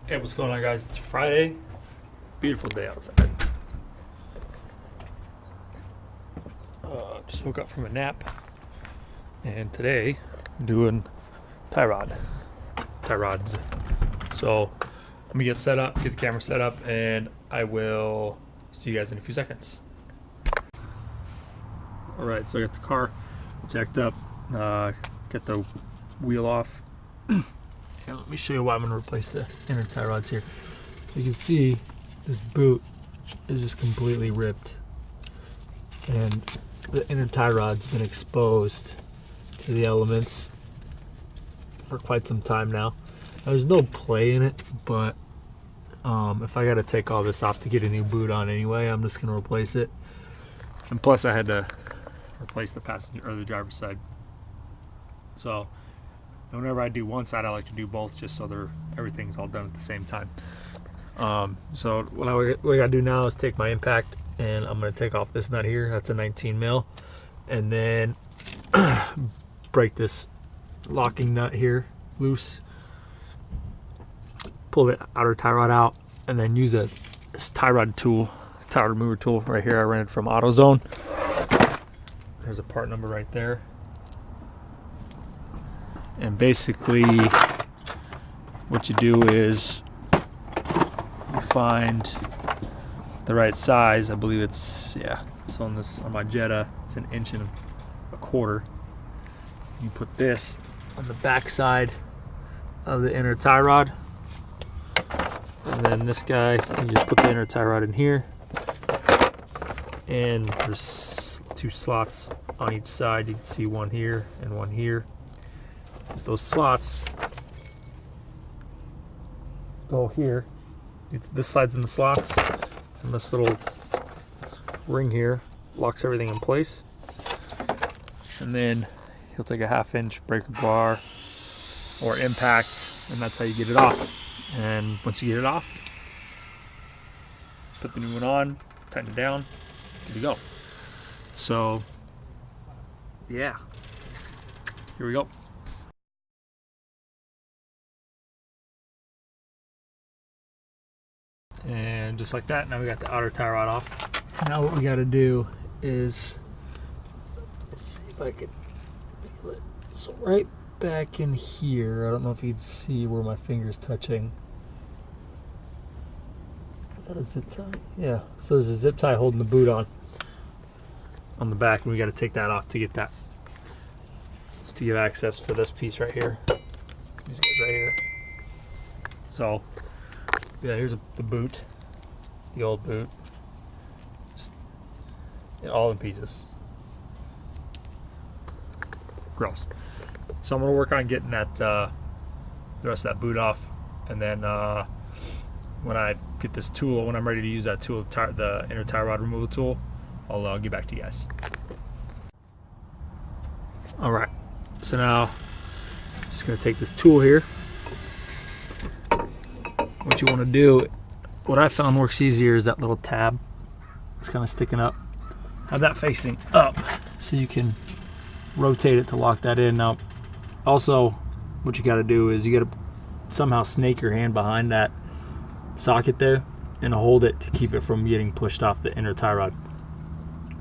Hey, what's going on, guys? It's Friday. Beautiful day outside. Just woke up from a nap, and today I'm doing tie rods. So let me get set up, get the camera set up, and I will see you guys in a few seconds. All right, so I got the car jacked up, got the wheel off. And let me show you why I'm going to replace the inner tie rods here. You can see this boot is just completely ripped, and the inner tie rod's been exposed to the elements for quite some time now. There's no play in it, but if I got to take all this off to get a new boot on anyway, I'm just going to replace it. And plus I had to replace the passenger or the driver's side. So whenever I do one side, I like to do both, just so everything's all done at the same time. So what I gotta do now is take my impact, and I'm gonna take off this nut here. That's a 19 mil, and then break this locking nut here loose. Pull the outer tie rod out, and then use this tie rod remover tool right here. I rented from AutoZone. There's a part number right there. And basically what you do is you find the right size. I believe it's, so on my Jetta, it's 1 1/4 inch. You put this on the back side of the inner tie rod, and then this guy, you just put the inner tie rod in here, and there's 2 slots on each side. You can see one here and one here. Those slots go here. This slides in the slots, and this little ring here locks everything in place. And then you'll take a 1/2 inch breaker bar or impact, and that's how you get it off. And once you get it off, put the new one on, tighten it down, good to go. So yeah, here we go. And just like that, now we got the outer tie rod off. Now what we got to do is, let's see if I can feel it. So right back in here, I don't know if you can see where my finger's touching. Is that a zip tie? Yeah. So there's a zip tie holding the boot on the back, and we got to take that off to get access for this piece right here. These guys right here. So yeah, here's the boot, the old boot, all in pieces. Gross. So I'm gonna work on getting that the rest of that boot off, and then when I get this tool, when I'm ready to use that tool, the inner tie rod removal tool, I'll get back to you guys. All right. So now I'm just gonna take this tool here. What you want to do, what I found works easier, is that little tab. It's kind of sticking up. Have that facing up so you can rotate it to lock that in. Now, also, what you got to do is you got to somehow snake your hand behind that socket there and hold it to keep it from getting pushed off the inner tie rod.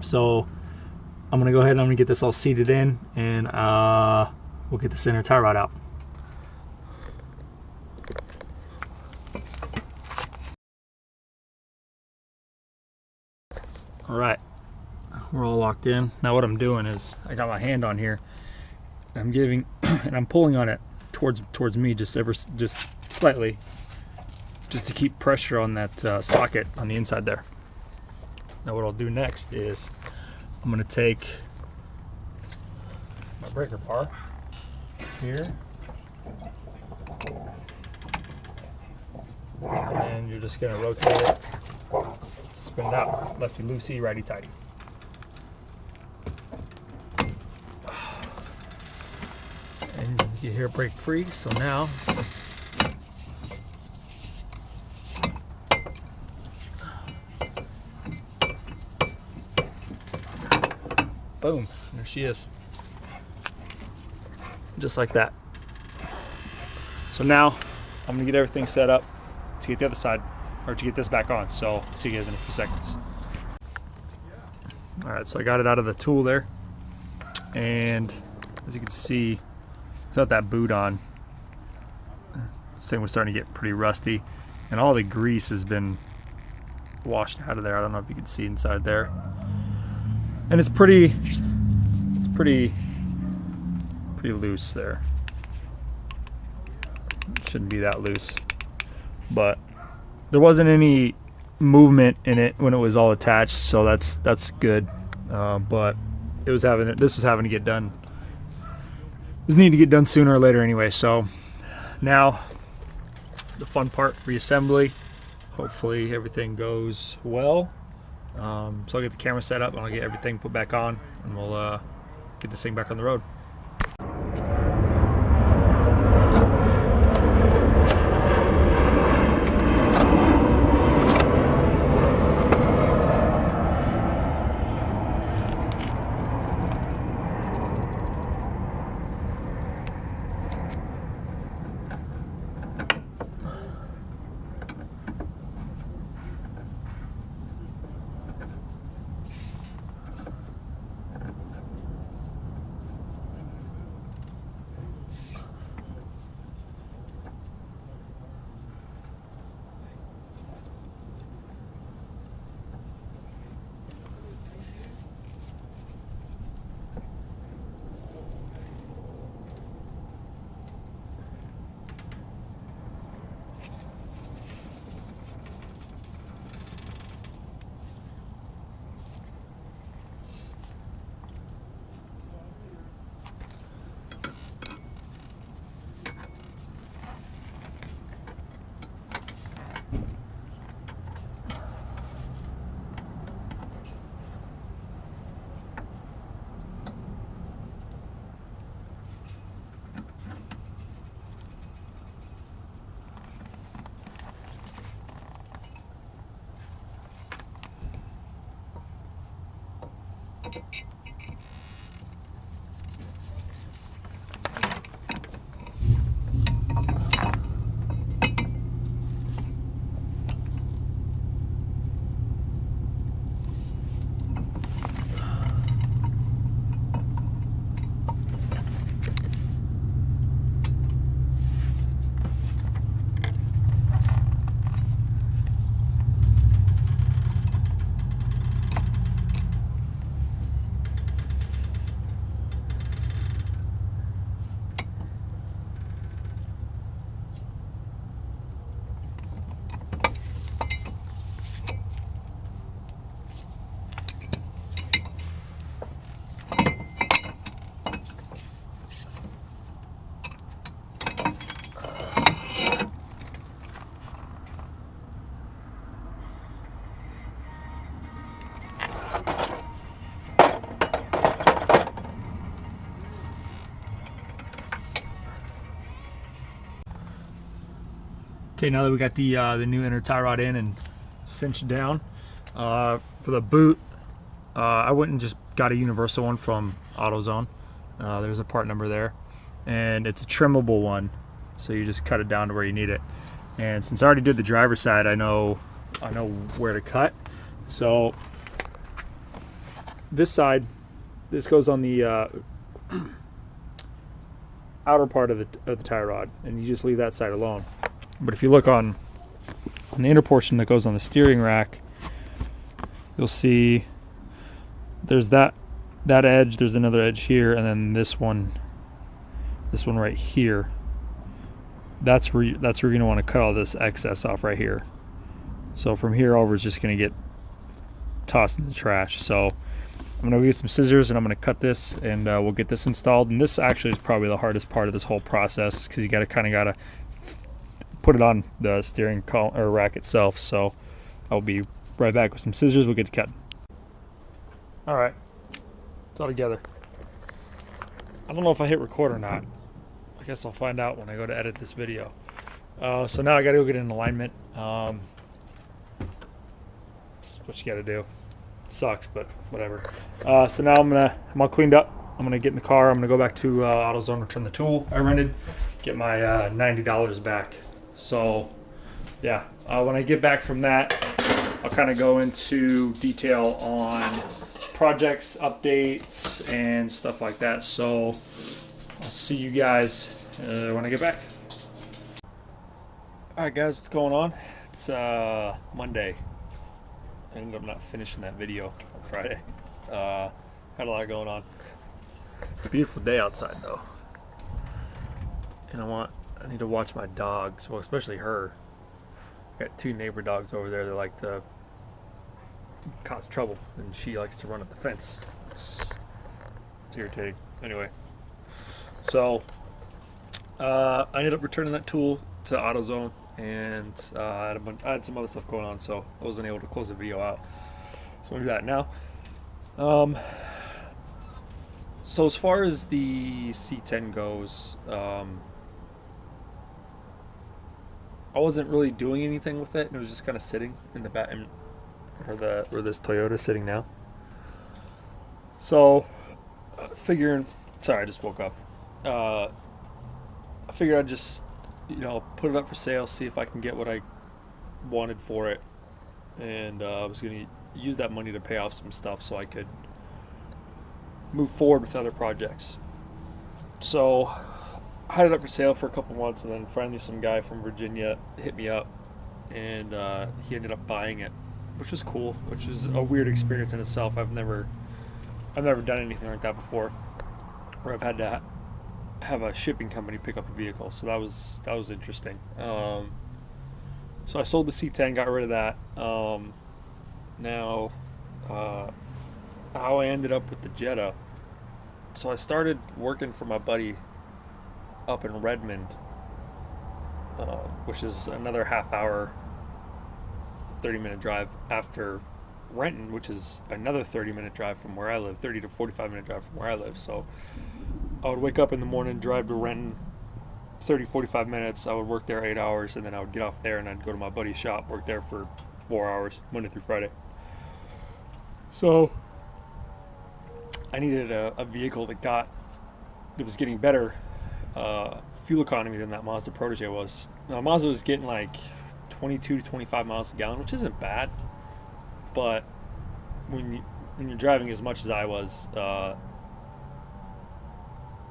So I'm going to go ahead and I'm going to get this all seated in, and we'll get this inner tie rod out. All right, we're all locked in. Now what I'm doing is I got my hand on here, and I'm pulling on it towards me just slightly, just to keep pressure on that socket on the inside there. Now what I'll do next is I'm gonna take my breaker bar here, and you're just gonna rotate it. Spin it out, lefty loosey, righty tighty. And you can hear it break free. So now, boom, there she is. Just like that. So now I'm gonna get everything set up to get the other side, or to get this back on. So I'll see you guys in a few seconds. All right, so I got it out of the tool there, and as you can see, without that boot on, this thing was starting to get pretty rusty, and all the grease has been washed out of there. I don't know if you can see inside there, and it's pretty loose there. Shouldn't be that loose, but there wasn't any movement in it when it was all attached, so that's good. But this was having to get done. It was needing to get done sooner or later anyway. So now the fun part, reassembly. Hopefully everything goes well. So I'll get the camera set up and I'll get everything put back on, and we'll get this thing back on the road. Okay, now that we got the new inner tie rod in and cinched down, for the boot, I went and just got a universal one from AutoZone. There's a part number there, and it's a trimmable one, so you just cut it down to where you need it. And since I already did the driver's side, I know where to cut. So this side, this goes on the outer part of the tie rod, and you just leave that side alone. But if you look on the inner portion that goes on the steering rack, you'll see there's that edge, there's another edge here, and then this one right here. That's where you're going to want to cut all this excess off right here. So from here over is just going to get tossed in the trash. So I'm going to get some scissors and I'm going to cut this, and we'll get this installed. And this actually is probably the hardest part of this whole process, because you got to put it on the steering column or rack itself. So I'll be right back with some scissors. We'll get to cutting. All right, it's all together. I don't know if I hit record or not. I guess I'll find out when I go to edit this video. So now I got to go get an alignment. That's what you got to do. It sucks, but whatever. So now I'm all cleaned up. I'm gonna get in the car. I'm gonna go back to AutoZone, return the tool I rented, get my $90 back. So yeah, when I get back from that, I'll kind of go into detail on projects, updates, and stuff like that. So I'll see you guys when I get back. All right, guys, what's going on? It's Monday. I ended up not finishing that video on Friday. Had a lot going on. Beautiful day outside though, and I need to watch my dogs. Well, especially her. I got 2 neighbor dogs over there that like to cause trouble, and she likes to run up the fence. It's irritating. Anyway, so I ended up returning that tool to AutoZone, and I had some other stuff going on, so I wasn't able to close the video out. So I'm gonna do that now. So as far as the C10 goes, I wasn't really doing anything with it, and it was just kind of sitting in the back, where this Toyota's sitting now. So, figuring, sorry, I just woke up. I figured I'd just, put it up for sale, see if I can get what I wanted for it, and I was going to use that money to pay off some stuff so I could move forward with other projects. So I had it up for sale for a couple months, and then finally some guy from Virginia hit me up, and he ended up buying it, which was cool, which was a weird experience in itself. I've never done anything like that before, where I've had to have a shipping company pick up a vehicle, so that was interesting. So I sold the C10, got rid of that. Now how I ended up with the Jetta. So I started working for my buddy up in Redmond, which is another half-hour, 30-minute drive after Renton, which is another 30-minute drive from where I live, 30 to 45-minute drive from where I live. So I would wake up in the morning, drive to Renton, 30, 45 minutes. I would work there 8 hours, and then I would get off there and I'd go to my buddy's shop, work there for 4 hours, Monday through Friday. So I needed a vehicle that was getting better fuel economy than that Mazda Protege was. Now, Mazda was getting like 22 to 25 miles a gallon, which isn't bad, but when you're driving as much as I was, I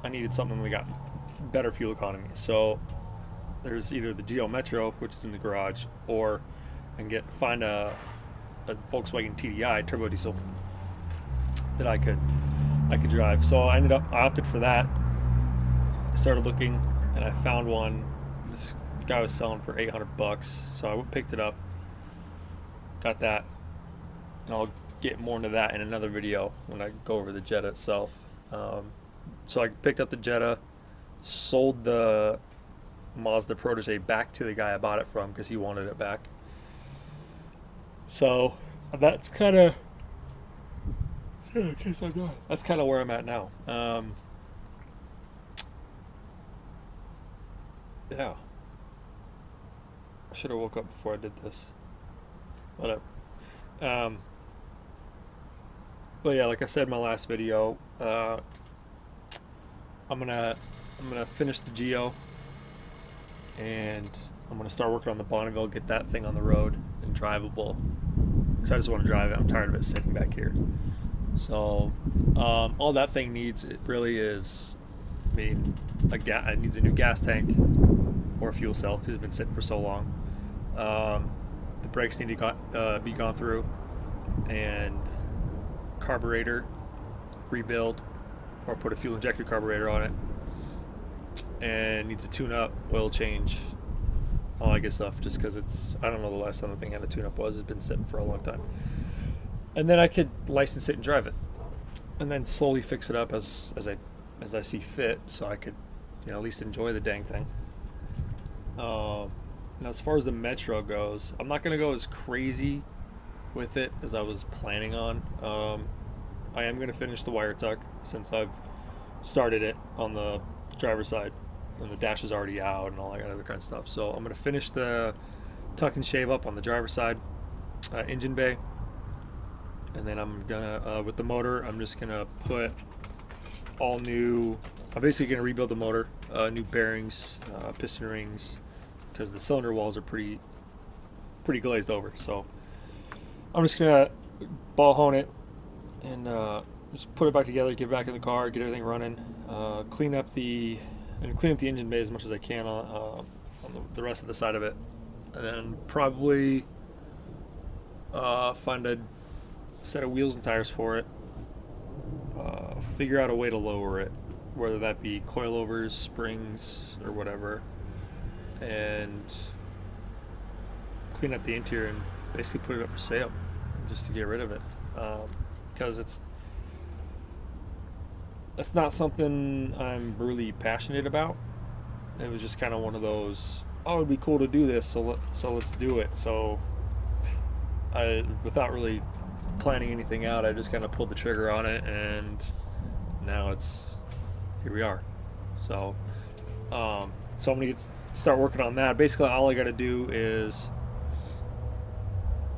needed something that got better fuel economy. So there's either the Geo Metro, which is in the garage, or I can find a Volkswagen TDI turbo diesel that I could drive. So I opted for that. I started looking, and I found one. This guy was selling for $800, so I picked it up, got that, and I'll get more into that in another video when I go over the Jetta itself. So I picked up the Jetta, sold the Mazda Protege back to the guy I bought it from because he wanted it back. So that's kind of where I'm at now. Yeah, I should have woke up before I did this. Whatever. But yeah, like I said in my last video, I'm gonna finish the Geo, and I'm gonna start working on the Bonneville, get that thing on the road and drivable, because I just want to drive it. I'm tired of it sitting back here. So all that thing needs, it really is, it needs a new gas tank or a fuel cell because it's been sitting for so long. The brakes need to be gone through, and carburetor rebuild, or put a fuel injected carburetor on it, and needs a tune-up, oil change, all that good stuff, just because I don't know the last time the thing had a tune-up was. It's been sitting for a long time. And then I could license it and drive it, and then slowly fix it up as I see fit, so I could at least enjoy the dang thing. Now as far as the Metro goes, I'm not going to go as crazy with it as I was planning on. I am going to finish the wire tuck since I've started it on the driver's side, and the dash is already out and all that other kind of stuff. So I'm going to finish the tuck and shave up on the driver's side, engine bay, and then I'm gonna with the motor, I'm just gonna put all new. I'm basically gonna rebuild the motor, new bearings, piston rings, because the cylinder walls are pretty pretty glazed over. So I'm just gonna ball hone it and just put it back together, get it back in the car, get everything running, clean up the engine bay as much as I can on the rest of the side of it, and then probably find a set of wheels and tires for it. Figure out a way to lower it, whether that be coilovers, springs, or whatever, and clean up the interior and basically put it up for sale just to get rid of it, because it's not something I'm really passionate about. It was just kind of one of those, oh, it'd be cool to do this, so let's do it. So without really planning anything out, I just kind of pulled the trigger on it, and now here we are. So I'm gonna start working on that. Basically, all I got to do is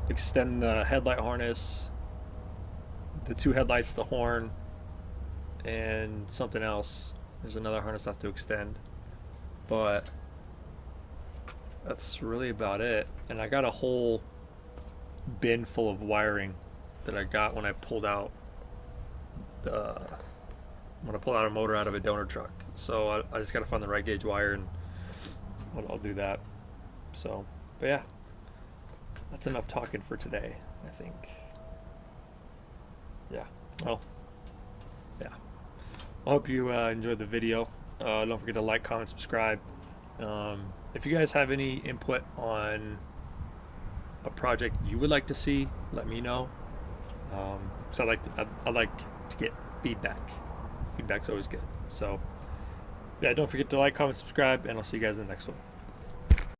extend the headlight harness, the 2 headlights, the horn, and something else. There's another harness I have to extend, but that's really about it. And I got a whole bin full of wiring that I got when I pulled out a motor out of a donor truck. So I just got to find the right gauge wire, and I'll do that. So, but yeah, that's enough talking for today, I think. Yeah, well, yeah. I hope you enjoyed the video. Don't forget to like, comment, subscribe. If you guys have any input on a project you would like to see, let me know. So I like to get feedback. Feedback's always good. So yeah, don't forget to like, comment, subscribe, and I'll see you guys in the next one.